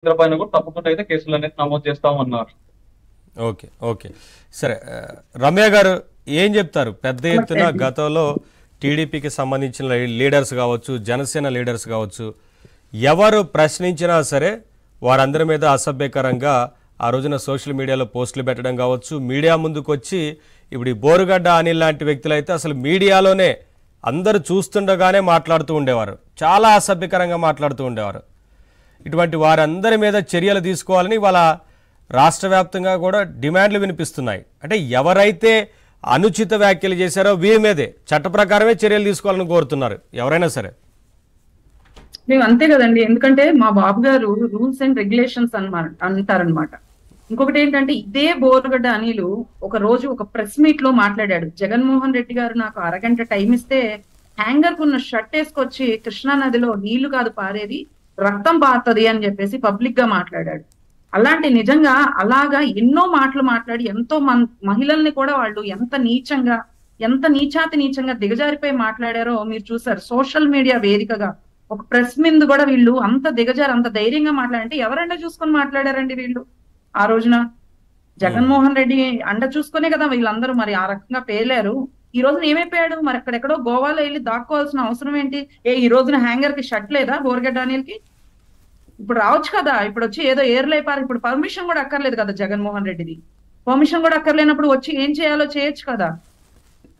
పైన కూడా తప్పకుండా అయితే కేసులు అనేది నమోదు చేస్తామన్నారు. ఓకే ఓకే సరే రమ్య గారు ఏం చెప్తారు? పెద్ద ఎత్తున గతంలో టీడీపీకి సంబంధించిన లీడర్స్ కావచ్చు, జనసేన లీడర్స్ కావచ్చు, ఎవరు ప్రశ్నించినా సరే వారందరి మీద అసభ్యకరంగా ఆ రోజున సోషల్ మీడియాలో పోస్టులు పెట్టడం కావచ్చు, మీడియా ముందుకు వచ్చి ఇప్పుడు ఈ బోరుగడ్డ అనిల్ లాంటి వ్యక్తులు అయితే అసలు మీడియాలోనే అందరూ చూస్తుండగానే మాట్లాడుతూ ఉండేవారు, చాలా అసభ్యకరంగా మాట్లాడుతూ ఉండేవారు. ఇటువంటి వారందరి మీద చర్యలు తీసుకోవాలని వాళ్ళ రాష్ట్ర వ్యాప్తంగా కూడా డిమాండ్లు వినిపిస్తున్నాయి. అంటే ఎవరైతే అనుచిత వ్యాఖ్యలు చేశారో వీరి మీదే చట్ట ప్రకారమే చర్యలు తీసుకోవాలని కోరుతున్నారు ఎవరైనా సరే. మేము అంతే కదండి, ఎందుకంటే మా బాబు గారు రూల్స్ అండ్ రెగ్యులేషన్స్ అంటారనమాట. ఇంకొకటి ఏంటంటే ఇదే బోరుగడ్డ అనిలు ఒక రోజు ఒక ప్రెస్ మీట్ లో మాట్లాడాడు. జగన్మోహన్ రెడ్డి గారు నాకు అరగంట టైం ఇస్తే హ్యాంగర్ కున్న షర్ట్ వేసుకొచ్చి కృష్ణా నదిలో నీళ్లు కాదు పారేది, రక్తం పారుతుంది అని చెప్పేసి పబ్లిక్ గా మాట్లాడాడు. అలాంటి నిజంగా అలాగా ఎన్నో మాటలు మాట్లాడి ఎంతో మహిళల్ని కూడా వాళ్ళు ఎంత నీచంగా దిగజారిపోయి మాట్లాడారో మీరు చూసారు. సోషల్ మీడియా వేదికగా ఒక ప్రెస్ మీద కూడా వీళ్ళు అంత అంత ధైర్యంగా మాట్లాడంటే ఎవరంటే చూసుకొని మాట్లాడారండి వీళ్ళు. ఆ రోజున జగన్మోహన్ రెడ్డి అండ చూసుకునే కదా వీళ్ళందరూ మరి ఆ రకంగా పేలారు. ఈ రోజున ఏమైపోయాడు మరి? అక్కడెక్కడో గోవాలో వెళ్ళి దాక్కోవాల్సిన అవసరం ఏంటి? ఈ రోజున హ్యాంగర్ కి షర్ట్ లేదా బోరుగడ్డ అనిల్కి? ఇప్పుడు రావచ్చు కదా, ఇప్పుడు వచ్చి ఏదో ఏర్లైపారు. ఇప్పుడు పర్మిషన్ కూడా అక్కర్లేదు కదా జగన్మోహన్ రెడ్డిది. పర్మిషన్ కూడా అక్కర్లేనప్పుడు వచ్చి ఏం చేయాలో చేయొచ్చు కదా.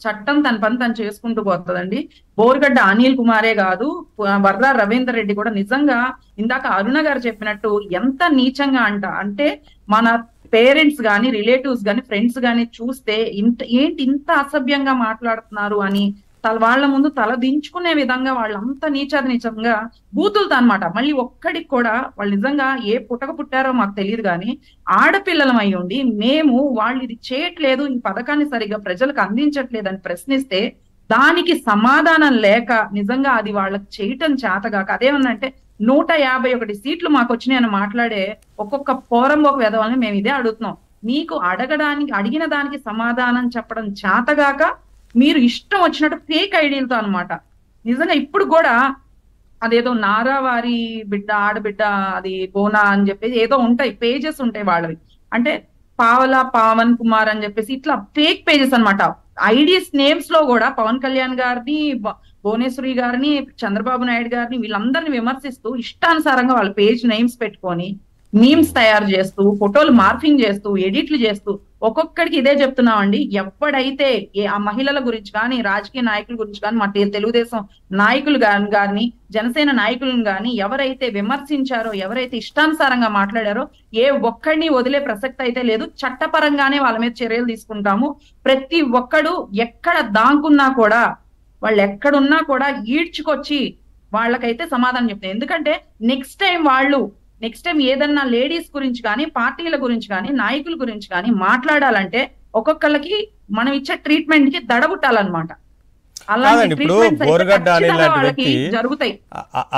చట్టం తన పని తను చేసుకుంటూ పోతుందండి. బోరుగడ్డ అనిల్ కుమారే కాదు, వర్రా రవీందర్ రెడ్డి కూడా నిజంగా ఇందాక అరుణ గారు చెప్పినట్టు ఎంత నీచంగా అంటే మన పేరెంట్స్ గాని, రిలేటివ్స్ గాని, ఫ్రెండ్స్ గాని చూస్తే ఇంత అసభ్యంగా మాట్లాడుతున్నారు అని వాళ్ళ ముందు తల దించుకునే విధంగా వాళ్ళంతా నీచంగా బూతులతో అనమాట. మళ్ళీ ఒక్కడికి కూడా వాళ్ళు నిజంగా ఏ పుట్టక పుట్టారో మాకు తెలియదు కానీ ఆడపిల్లలం అయి ఉండి మేము వాళ్ళు ఇది చేయట్లేదు, ఈ పథకాన్ని సరిగ్గా ప్రజలకు అందించట్లేదని ప్రశ్నిస్తే దానికి సమాధానం లేక నిజంగా అది వాళ్ళకి చేయటం చేతగాక అదేమన్నంటే 151 సీట్లు మాకు వచ్చినాయని మాట్లాడే ఒక్కొక్క పోరంబోక వెధవల్ని మేము ఇదే అడుగుతున్నాం. మీకు అడిగిన దానికి సమాధానం చెప్పడం చేతగాక మీరు ఇష్టం వచ్చినట్టు ఫేక్ ఐడియాలతో అనమాట. నిజంగా ఇప్పుడు కూడా అదేదో నారా వారి బిడ్డ ఆడబిడ్డ అది బోనా అని చెప్పేసి ఏదో ఉంటాయి, పేజెస్ ఉంటాయి వాళ్ళవి. అంటే పావలా పవన్ కుమార్ అని చెప్పేసి ఇట్లా ఫేక్ పేజెస్ అనమాట. ఐడీస్ నేమ్స్ లో కూడా పవన్ కళ్యాణ్ గారిని, భువనేశ్వరి గారిని, చంద్రబాబు నాయుడు గారిని వీళ్ళందరినీ విమర్శిస్తూ ఇష్టానుసారంగా వాళ్ళ పేజ్ నేమ్స్ పెట్టుకొని మీమ్స్ తయారు చేస్తూ, ఫోటోలు మార్ఫింగ్ చేస్తూ, ఎడిట్లు చేస్తూ ఒక్కొక్కడికి ఇదే చెప్తున్నామండి. ఎప్పుడైతే ఆ మహిళల గురించి కానీ, రాజకీయ నాయకుల గురించి కానీ, మా తెలుగుదేశం నాయకులు గాని, జనసేన నాయకులను కానీ ఎవరైతే విమర్శించారో, ఎవరైతే ఇష్టానుసారంగా మాట్లాడారో ఏ ఒక్కడిని వదిలే ప్రసక్తి అయితే లేదు. చట్టపరంగానే వాళ్ళ మీద చర్యలు తీసుకుంటాము. ప్రతి ఒక్కడు ఎక్కడ దాంకున్నా కూడా, వాళ్ళు ఎక్కడున్నా కూడా ఈడ్చుకొచ్చి వాళ్ళకైతే సమాధానం చెప్తాయి. ఎందుకంటే నెక్స్ట్ టైం ఏదన్నా లేడీస్ గురించి కానీ, పార్టీల గురించి కానీ, నాయకుల గురించి కానీ మాట్లాడాలంటే ఒక్కొక్కళ్ళకి మనం ఇచ్చే ట్రీట్మెంట్ కి దడబుట్టాలన్నమాట. ఇప్పుడు బోరుగడ్డ అనిల్ లాంటి వ్యక్తి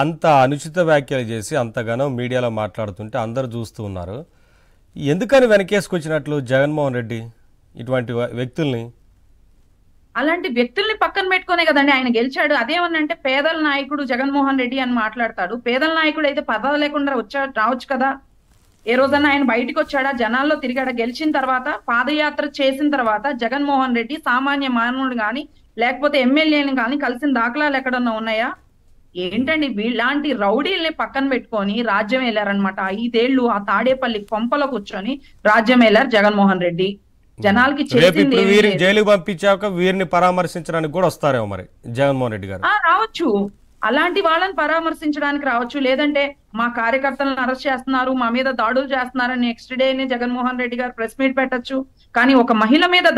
అంత అనుచిత వ్యాఖ్యలు చేసి అంతగానో మీడియాలో మాట్లాడుతుంటే అందరు చూస్తూ ఉన్నారు. ఎందుకని వెనకేసుకొచ్చినట్లు జగన్మోహన్ రెడ్డి ఇటువంటి వ్యక్తుల్ని? అలాంటి వ్యక్తుల్ని పక్కన పెట్టుకునే కదండి ఆయన గెలిచాడు. అదేమన్నంటే పేదల నాయకుడు జగన్మోహన్ రెడ్డి అని మాట్లాడతాడు. పేదల నాయకుడు అయితే పదవి లేకుండా రావచ్చు కదా. ఏ రోజన్నా ఆయన బయటకు వచ్చాడా? జనాల్లో తిరిగాడా? గెలిచిన తర్వాత పాదయాత్ర చేసిన తర్వాత జగన్మోహన్ రెడ్డి సామాన్య మానవుడు కానీ, లేకపోతే ఎమ్మెల్యేని కానీ కలిసిన దాఖలాలు ఎక్కడన్నా ఉన్నాయా? ఏంటండి వీళ్ళంటి రౌడీల్ని పక్కన పెట్టుకొని రాజ్యం వెళ్ళారనమాట. 5 ఏళ్లు ఆ తాడేపల్లి కొంపలో కూర్చొని రాజ్యం వెళ్ళారు జగన్మోహన్ రెడ్డి. జనాలకి జైలుకి పంపించాక వీరిని పరామర్శించడానికి కూడా వస్తారేమో మరి జగన్మోహన్ రెడ్డి గారు. రావచ్చు, అలాంటి వాళ్ళని పరామర్శించడానికి రావచ్చు. లేదంటే మా కార్యకర్తలను అరెస్ట్ చేస్తున్నారు, మా మీద దాడులు చేస్తున్నారని నెక్స్ట్ డే జగన్మోహన్ రెడ్డి గారు ప్రెస్ మీట్ పెట్టచ్చు. కానీ ఒక మహిళ మీద